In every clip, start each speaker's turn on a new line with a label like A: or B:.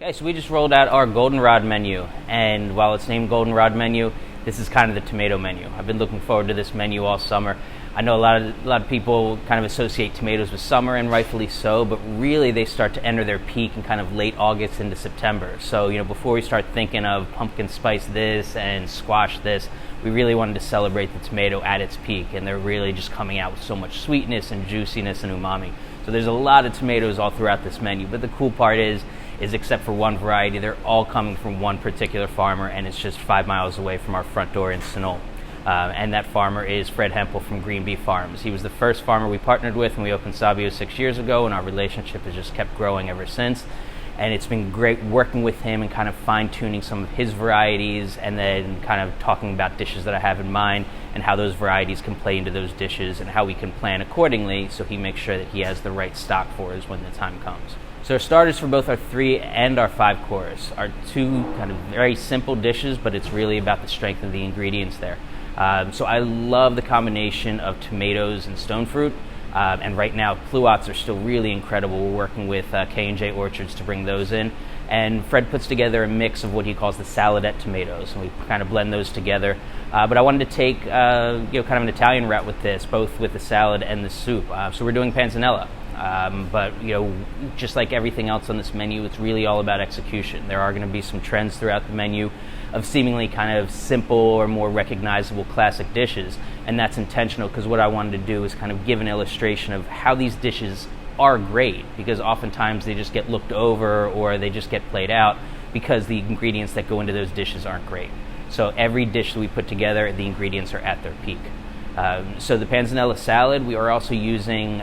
A: Okay, so we just rolled out our Goldenrod menu, and while it's named Goldenrod menu, this is kind of the tomato menu. I've been looking forward to this menu all summer. I know a lot of people kind of associate tomatoes with summer, and rightfully so, but really they start to enter their peak in kind of late August into September. So, before we start thinking of pumpkin spice this and squash this, we really wanted to celebrate the tomato at its peak, and they're really just coming out with so much sweetness and juiciness and umami. So there's a lot of tomatoes all throughout this menu, but the cool part is except for one variety, they're all coming from one particular farmer, and it's just 5 miles away from our front door in Sunol. And that farmer is Fred Hempel from Green Bee Farms. He was the first farmer we partnered with when we opened Sabio 6 years ago, and our relationship has just kept growing ever since. And it's been great working with him and kind of fine-tuning some of his varieties, and then kind of talking about dishes that I have in mind and how those varieties can play into those dishes and how we can plan accordingly so he makes sure that he has the right stock for us when the time comes. So our starters for both our 3 and our 5 course are 2 kind of very simple dishes, but it's really about the strength of the ingredients there. So I love the combination of tomatoes and stone fruit. And right now, pluots are still really incredible. We're working with K&J Orchards to bring those in. And Fred puts together a mix of what he calls the saladette tomatoes, and we kind of blend those together. But I wanted to take kind of an Italian route with this, both with the salad and the soup. So we're doing panzanella. But just like everything else on this menu, it's really all about execution. There are going to be some trends throughout the menu of seemingly kind of simple or more recognizable classic dishes, and that's intentional because what I wanted to do is kind of give an illustration of how these dishes are great, because oftentimes they just get looked over or they just get played out because the ingredients that go into those dishes aren't great. So every dish that we put together, the ingredients are at their peak. So the Panzanella Salad, we are also using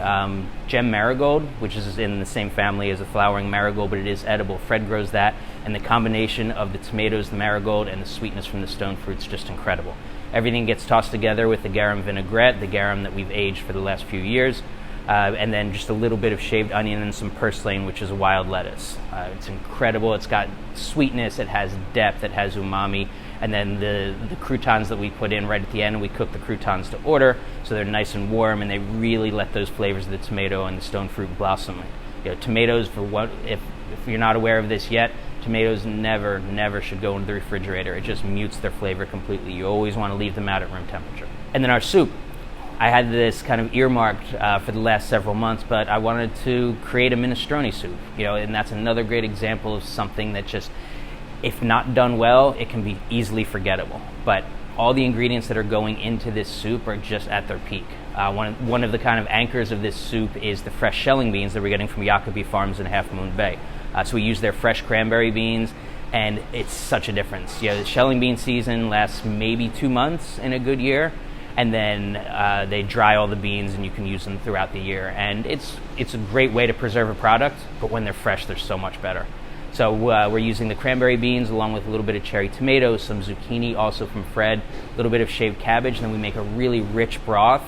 A: gem marigold, which is in the same family as a flowering marigold, but it is edible. Fred grows that, and the combination of the tomatoes, the marigold, and the sweetness from the stone fruit is just incredible. Everything gets tossed together with the garum vinaigrette, the garum that we've aged for the last few years, and then just a little bit of shaved onion and some purslane, which is a wild lettuce. It's incredible. It's got sweetness, it has depth, it has umami, and then the croutons that we put in right at the end, we cook the croutons to order, so they're nice and warm, and they really let those flavors of the tomato and the stone fruit blossom. Tomatoes, if you're not aware of this yet, tomatoes never should go into the refrigerator. It just mutes their flavor completely. You always want to leave them out at room temperature. And then our soup. I had this kind of earmarked for the last several months, but I wanted to create a minestrone soup, and that's another great example of something that just, if not done well, it can be easily forgettable. But all the ingredients that are going into this soup are just at their peak. One of the kind of anchors of this soup is the fresh shelling beans that we're getting from Jacobi Farms in Half Moon Bay. So we use their fresh cranberry beans, and it's such a difference. The shelling bean season lasts maybe 2 months in a good year, and then they dry all the beans and you can use them throughout the year. And it's a great way to preserve a product, but when they're fresh, they're so much better. So we're using the cranberry beans along with a little bit of cherry tomatoes, some zucchini also from Fred, a little bit of shaved cabbage, and then we make a really rich broth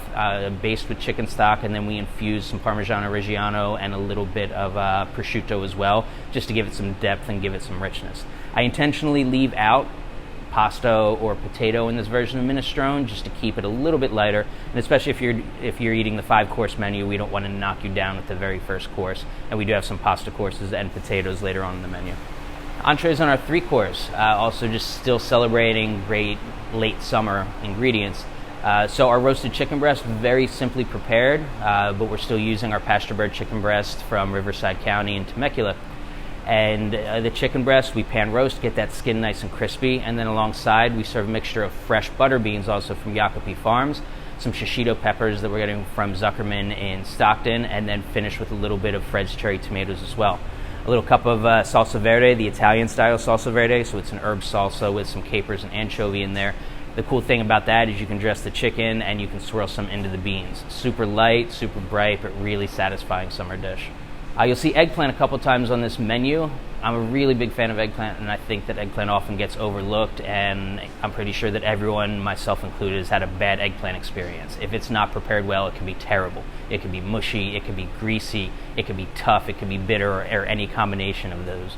A: based with chicken stock, and then we infuse some Parmigiano Reggiano and a little bit of prosciutto as well, just to give it some depth and give it some richness. I intentionally leave out pasta or potato in this version of minestrone just to keep it a little bit lighter, and especially if you're eating the 5-course menu, we don't want to knock you down with the very first course, and we do have some pasta courses and potatoes later on in the menu. Entrees on our 3-course, also just still celebrating great late summer ingredients. So our roasted chicken breast, very simply prepared, but we're still using our pasture-bred chicken breast from Riverside County in Temecula. And the chicken breast, we pan roast, get that skin nice and crispy, and then alongside we serve a mixture of fresh butter beans also from Jacobi Farms, some shishito peppers that we're getting from Zuckerman in Stockton, and then finish with a little bit of Fred's cherry tomatoes as well. A little cup of salsa verde, the Italian style salsa verde, so it's an herb salsa with some capers and anchovy in there. The cool thing about that is you can dress the chicken and you can swirl some into the beans. Super light, super bright, but really satisfying summer dish. You'll see eggplant a couple times on this menu. I'm a really big fan of eggplant, and I think that eggplant often gets overlooked, and I'm pretty sure that everyone, myself included, has had a bad eggplant experience. If it's not prepared well, it can be terrible. It can be mushy, it can be greasy, it can be tough, it can be bitter, or any combination of those.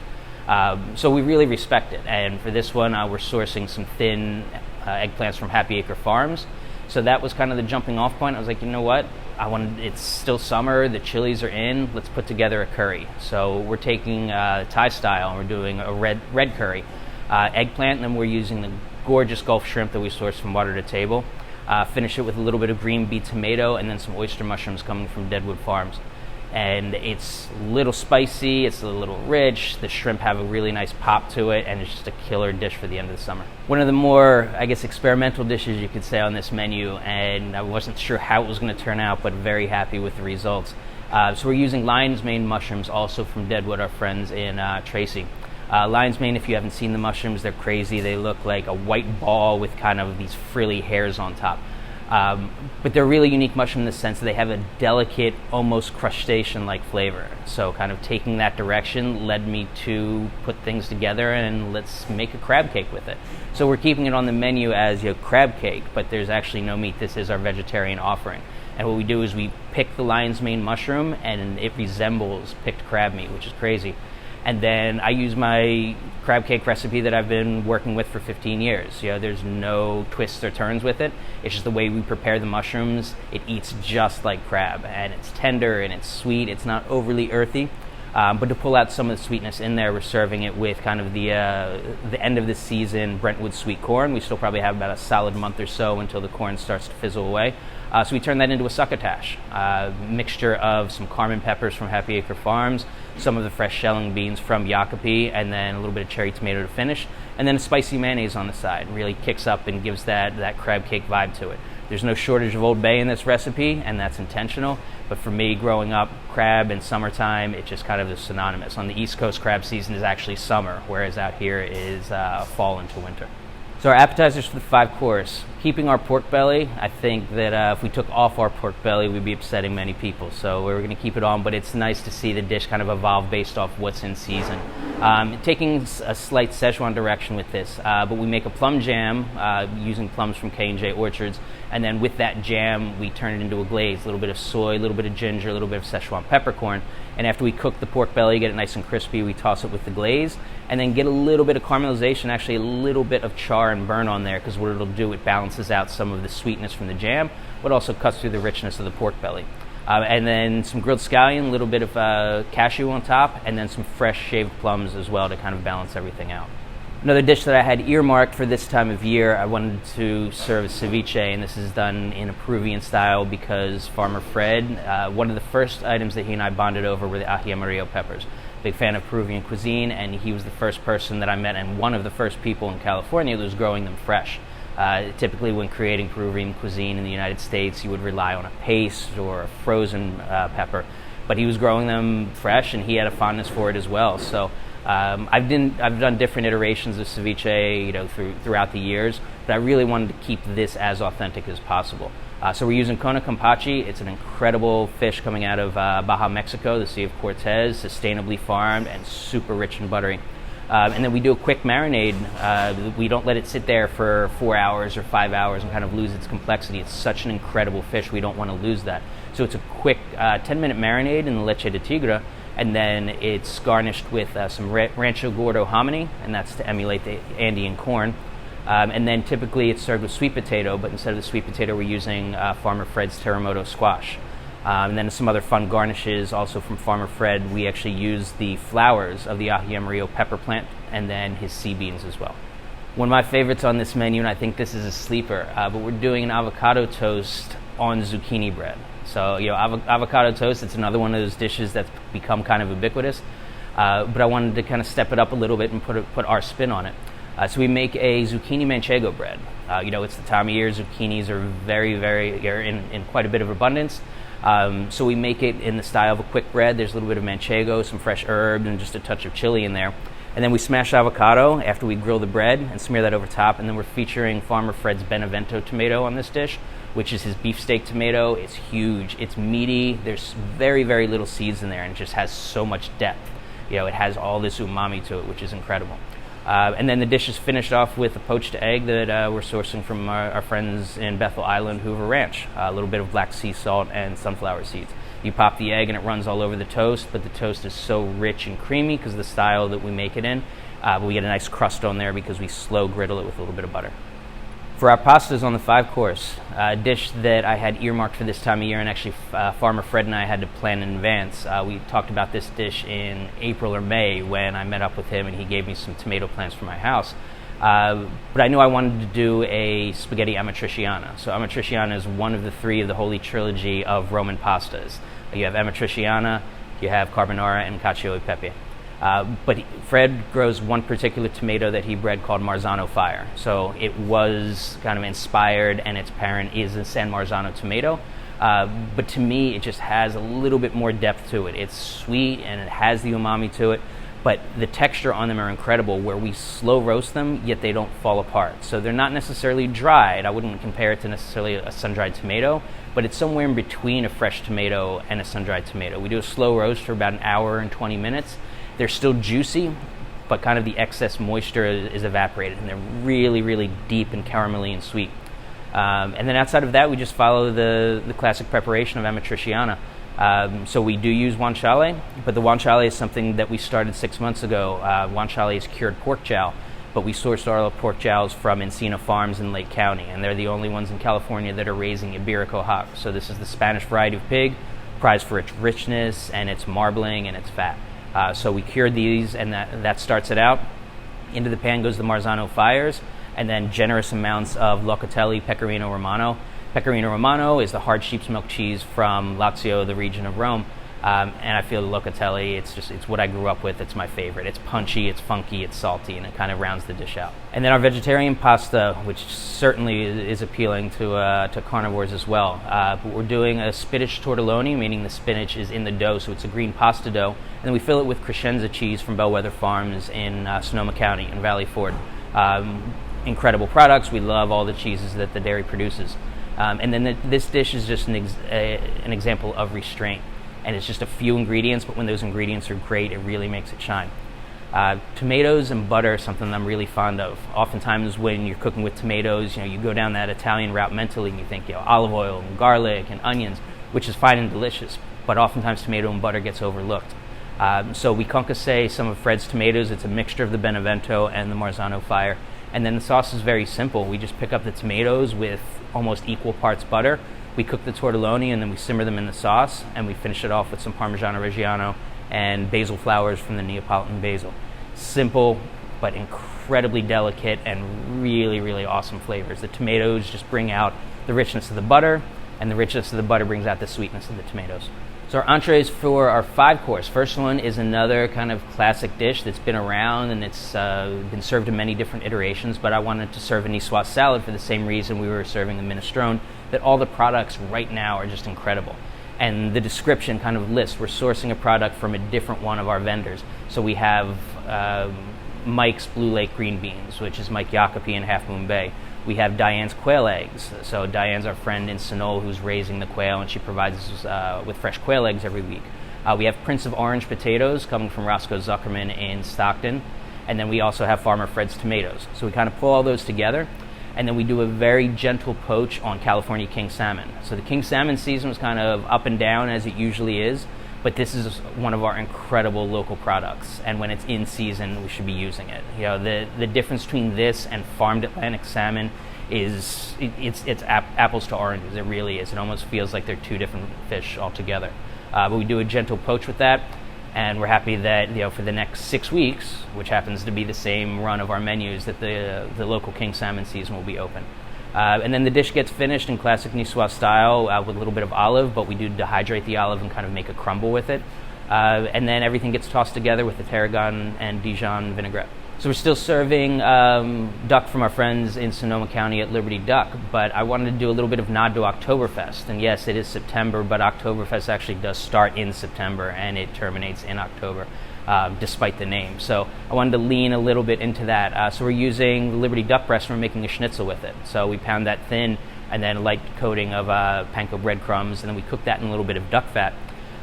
A: So we really respect it, and for this one, we're sourcing some thin eggplants from Happy Acre Farms. So that was kind of the jumping off point. I was like, you know what? It's still summer, the chilies are in, let's put together a curry. So we're taking Thai style, and we're doing a red curry. Eggplant, and then we're using the gorgeous Gulf shrimp that we sourced from Water to Table. Finish it with a little bit of green beet tomato and then some oyster mushrooms coming from Deadwood Farms. And it's a little spicy, it's a little rich, the shrimp have a really nice pop to it, and it's just a killer dish for the end of the summer. One of the more, I guess, experimental dishes you could say on this menu, and I wasn't sure how it was going to turn out, but very happy with the results. So we're using lion's mane mushrooms, also from Deadwood, our friends in Tracy. Lion's mane, if you haven't seen the mushrooms, they're crazy. They look like a white ball with kind of these frilly hairs on top. But they're a really unique mushroom in the sense that they have a delicate, almost crustacean-like flavor. So kind of taking that direction led me to put things together and let's make a crab cake with it. So we're keeping it on the menu as crab cake, but there's actually no meat. This is our vegetarian offering. And what we do is we pick the lion's mane mushroom and it resembles picked crab meat, which is crazy. And then I use my crab cake recipe that I've been working with for 15 years. There's no twists or turns with it. It's just the way we prepare the mushrooms. It eats just like crab, and it's tender and it's sweet. It's not overly earthy. But to pull out some of the sweetness in there, we're serving it with kind of the end of the season Brentwood sweet corn. We still probably have about a solid month or so until the corn starts to fizzle away. So we turn that into a succotash, mixture of some Carmen peppers from Happy Acre Farms, some of the fresh shelling beans from Yakipi, and then a little bit of cherry tomato to finish, and then a spicy mayonnaise on the side. Really kicks up and gives that crab cake vibe to it. There's no shortage of Old Bay in this recipe, and that's intentional. But for me, growing up, crab in summertime, it just kind of is synonymous. On the East Coast, crab season is actually summer, whereas out here is fall into winter. So our appetizers for the 5-course. Keeping our pork belly, I think that if we took off our pork belly, we'd be upsetting many people. So we're going to keep it on, but it's nice to see the dish kind of evolve based off what's in season. Taking a slight Szechuan direction with this, but we make a plum jam using plums from K&J Orchards, and then with that jam, we turn it into a glaze, a little bit of soy, a little bit of ginger, a little bit of Szechuan peppercorn, and after we cook the pork belly, get it nice and crispy, we toss it with the glaze, and then get a little bit of caramelization, actually a little bit of char and burn on there, because what it'll do, it balances out some of the sweetness from the jam, but also cuts through the richness of the pork belly. And then some grilled scallion, a little bit of cashew on top, and then some fresh shaved plums as well to kind of balance everything out. Another dish that I had earmarked for this time of year, I wanted to serve a ceviche, and this is done in a Peruvian style because Farmer Fred, one of the first items that he and I bonded over were the ají amarillo peppers. Big fan of Peruvian cuisine, and he was the first person that I met and one of the first people in California that was growing them fresh. Typically when creating Peruvian cuisine in the United States, you would rely on a paste or a frozen pepper, but he was growing them fresh and he had a fondness for it as well. So I've done different iterations of ceviche, throughout the years, but I really wanted to keep this as authentic as possible. So we're using Kona Campachi. It's an incredible fish coming out of Baja, Mexico, the Sea of Cortez, sustainably farmed and super rich and buttery. And then we do a quick marinade. We don't let it sit there for 4 hours or 5 hours and kind of lose its complexity. It's such an incredible fish, we don't want to lose that. So it's a quick 10-minute marinade in the leche de tigre, and then it's garnished with some Rancho Gordo hominy, and that's to emulate the Andean corn. And then typically it's served with sweet potato, but instead of the sweet potato, we're using Farmer Fred's terremoto squash. And then some other fun garnishes also from Farmer Fred. We actually use the flowers of the ají amarillo pepper plant and then his sea beans as well. One of my favorites on this menu, and I think this is a sleeper, but we're doing an avocado toast on zucchini bread. So, avocado toast, it's another one of those dishes that's become kind of ubiquitous, but I wanted to kind of step it up a little bit and put our spin on it. So we make a zucchini manchego bread. It's the time of year, zucchinis are are in quite a bit of abundance. So we make it in the style of a quick bread. There's a little bit of manchego, some fresh herbs, and just a touch of chili in there. And then we smash avocado after we grill the bread and smear that over top. And then we're featuring Farmer Fred's Benevento tomato on this dish, which is his beefsteak tomato. It's huge. It's meaty. There's very, very little seeds in there, and it just has so much depth. It has all this umami to it, which is incredible. And then the dish is finished off with a poached egg that we're sourcing from our friends in Bethel Island, Hoover Ranch. A little bit of black sea salt and sunflower seeds. You pop the egg and it runs all over the toast, but the toast is so rich and creamy because of the style that we make it in. But we get a nice crust on there because we slow griddle it with a little bit of butter. For our pastas on the 5-course, a dish that I had earmarked for this time of year, and actually Farmer Fred and I had to plan in advance. We talked about this dish in April or May when I met up with him and he gave me some tomato plants for my house. But I knew I wanted to do a spaghetti Amatriciana. So Amatriciana is one of the 3 of the Holy Trilogy of Roman pastas. You have Amatriciana, you have Carbonara, and Cacio e Pepe. But Fred grows one particular tomato that he bred called Marzano Fire. So it was kind of inspired, and its parent is a San Marzano tomato. But to me, it just has a little bit more depth to it. It's sweet, and it has the umami to it. But the texture on them are incredible, where we slow roast them, yet they don't fall apart. So they're not necessarily dried. I wouldn't compare it to necessarily a sun-dried tomato, but it's somewhere in between a fresh tomato and a sun-dried tomato. We do a slow roast for about an hour and 20 minutes. They're still juicy, but kind of the excess moisture is evaporated, and they're really, really deep and caramelly and sweet. And then outside of that, we just follow the classic preparation of Amatriciana. So we do use guanciale, but the guanciale is something that we started 6 months ago. Guanciale is cured pork jowl, but we sourced our pork jowls from Encina Farms in Lake County, and they're the only ones in California that are raising Iberico hock. So this is the Spanish variety of pig, prized for its richness and its marbling and its fat. So we cured these, and that starts it out. Into the pan goes the Marzano Fires, and then generous amounts of locatelli pecorino romano. Pecorino romano is the hard sheep's milk cheese from Lazio, the region of Rome. And I feel the locatelli, it's what I grew up with. It's my favorite. It's punchy, it's funky, it's salty, and it kind of rounds the dish out. And then our vegetarian pasta, which certainly is appealing to carnivores as well. But we're doing a spinach tortelloni, meaning the spinach is in the dough, so it's a green pasta dough. And then we fill it with Crescenza cheese from Bellwether Farms in Sonoma County in Valley Forge. Incredible products. We love all the cheeses that the dairy produces. And then this dish is just an example of restraint. And it's just a few ingredients, but when those ingredients are great, it really makes it shine. Tomatoes and butter is something I'm really fond of. Oftentimes when you're cooking with tomatoes, you go down that Italian route mentally and you think, olive oil and garlic and onions, which is fine and delicious, but oftentimes tomato and butter gets overlooked. So we concasse some of Fred's tomatoes. It's a mixture of the Benevento and the Marzano Fire. And then the sauce is very simple. We just pick up the tomatoes with almost equal parts butter. We cook the tortelloni and then we simmer them in the sauce, and we finish it off with some Parmigiano Reggiano and basil flowers from the Neapolitan basil. Simple, but incredibly delicate and really, really awesome flavors. The tomatoes just bring out the richness of the butter, and the richness of the butter brings out the sweetness of the tomatoes. So our entrees for our 5-course. First one is another kind of classic dish that's been around, and it's been served in many different iterations, but I wanted to serve a niçoise salad for the same reason we were serving the minestrone, that all the products right now are just incredible. And the description kind of lists, we're sourcing a product from a different one of our vendors. So we have Mike's Blue Lake Green Beans, which is Mike Jacopi in Half Moon Bay. We have Diane's quail eggs. So Diane's our friend in Sonol who's raising the quail, and she provides us with fresh quail eggs every week. We have Prince of Orange potatoes coming from Roscoe Zuckerman in Stockton. And then we also have Farmer Fred's tomatoes. So we kind of pull all those together, and then we do a very gentle poach on California king salmon. So the king salmon season was kind of up and down as it usually is, but this is one of our incredible local products, and when it's in season, we should be using it. The difference between this and farmed Atlantic salmon is it's apples to oranges. It really is. It almost feels like they're two different fish altogether. But we do a gentle poach with that, and we're happy that for the next 6 weeks, which happens to be the same run of our menus, that the local king salmon season will be open. And then the dish gets finished in classic niçoise style with a little bit of olive, but we do dehydrate the olive and kind of make a crumble with it. And then everything gets tossed together with the tarragon and Dijon vinaigrette. So we're still serving duck from our friends in Sonoma County at Liberty Duck, but I wanted to do a little bit of nod to Oktoberfest. And yes, it is September, but Oktoberfest actually does start in September and it terminates in October, despite the name. So I wanted to lean a little bit into that. So we're using the Liberty Duck breast and we're making a schnitzel with it. So we pound that thin and then a light coating of panko breadcrumbs, and then we cook that in a little bit of duck fat.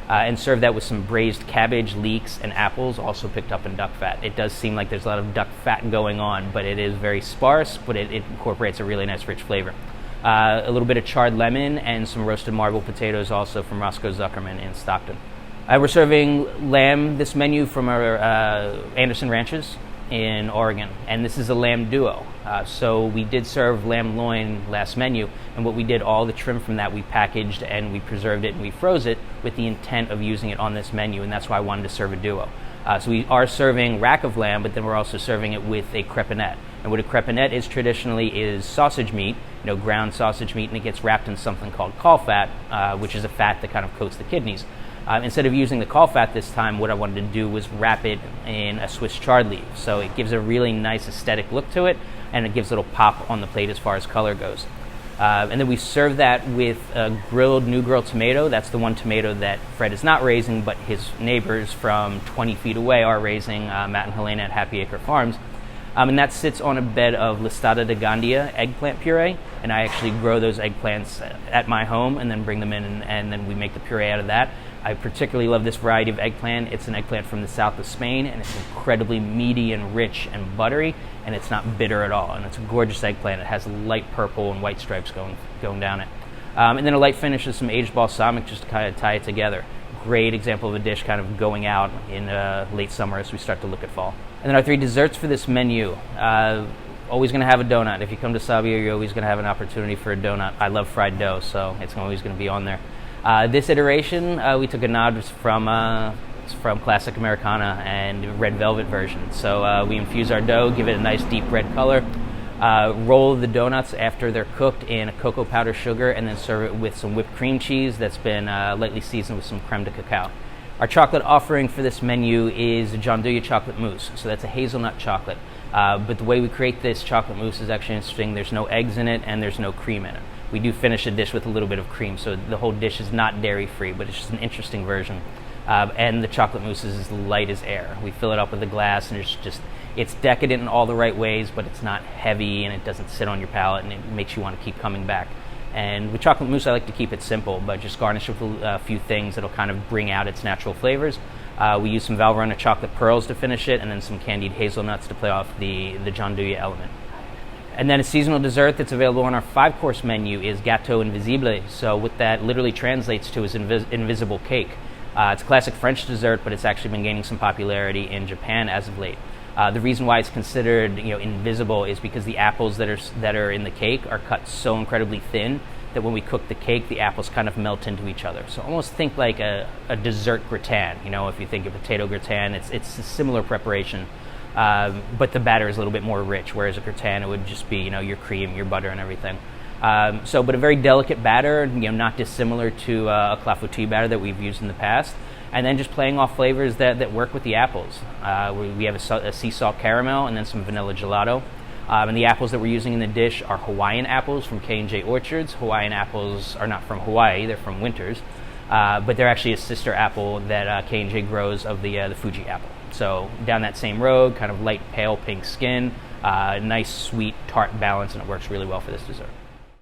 A: And serve that with some braised cabbage, leeks, and apples, also picked up in duck fat. It does seem like there's a lot of duck fat going on, but it is very sparse, but it incorporates a really nice, rich flavor. A little bit of charred lemon and some roasted marble potatoes, also from Roscoe Zuckerman in Stockton. We're serving lamb, this menu, from our Anderson Ranches. in Oregon, and this is a lamb duo. So we did serve lamb loin last menu, and what we did, all the trim from that we packaged and we preserved it and we froze it with the intent of using it on this menu, and that's why I wanted to serve a duo. So we are serving rack of lamb, but then we're also serving it with a crepinette. And what a crepinette is traditionally is sausage meat, ground sausage meat, and it gets wrapped in something called caul fat, which is a fat that kind of coats the kidneys. Instead of using the caul fat this time, what I wanted to do was wrap it in a Swiss chard leaf. So it gives a really nice aesthetic look to it, and it gives a little pop on the plate as far as color goes. And then we serve that with a grilled New Girl tomato. That's the one tomato that Fred is not raising, but his neighbors from 20 feet away are raising, Matt and Helena at Happy Acre Farms. And that sits on a bed of Listada de Gandia eggplant puree, and I actually grow those eggplants at my home and then bring them in, and then we make the puree out of that. I particularly love this variety of eggplant. It's an eggplant from the south of Spain, and it's incredibly meaty and rich and buttery, and it's not bitter at all. And it's a gorgeous eggplant. It has light purple and white stripes going down it. And then a light finish with some aged balsamic just to kind of tie it together. Great example of a dish kind of going out in late summer as we start to look at fall. And then our 3 desserts for this menu. Always going to have a donut. If you come to Sabio, you're always going to have an opportunity for a donut. I love fried dough, so it's always going to be on there. This iteration, we took a nod from Classic Americana and Red Velvet version. So we infuse our dough, give it a nice deep red color, roll the donuts after they're cooked in a cocoa powder sugar, and then serve it with some whipped cream cheese that's been lightly seasoned with some creme de cacao. Our chocolate offering for this menu is a gianduja chocolate mousse. So that's a hazelnut chocolate. But the way we create this chocolate mousse is actually interesting. There's no eggs in it and there's no cream in it. We do finish a dish with a little bit of cream, so the whole dish is not dairy-free, but it's just an interesting version. And the chocolate mousse is as light as air. We fill it up with a glass, and it's decadent in all the right ways, but it's not heavy, and it doesn't sit on your palate, and it makes you want to keep coming back. And with chocolate mousse, I like to keep it simple, but just garnish with a few things that'll kind of bring out its natural flavors. We use some Valrhona chocolate pearls to finish it, and then some candied hazelnuts to play off the gianduja element. And then a seasonal dessert that's available on our 5-course menu is Gâteau Invisible. So what that literally translates to is invisible cake. It's a classic French dessert, but it's actually been gaining some popularity in Japan as of late. The reason why it's considered invisible is because the apples that are in the cake are cut so incredibly thin that when we cook the cake, the apples kind of melt into each other. So almost think like a dessert gratin. If you think of potato gratin, it's a similar preparation. But the batter is a little bit more rich, whereas a gratin, it would just be, your cream, your butter, and everything. But a very delicate batter, not dissimilar to a clafoutis batter that we've used in the past. And then just playing off flavors that work with the apples. We have a sea salt caramel and then some vanilla gelato. And the apples that we're using in the dish are Hawaiian apples from K&J Orchards. Hawaiian apples are not from Hawaii, they're from Winters. But they're actually a sister apple that K&J grows of the Fuji apple. So down that same road, kind of light pale pink skin, nice sweet tart balance, and it works really well for this dessert.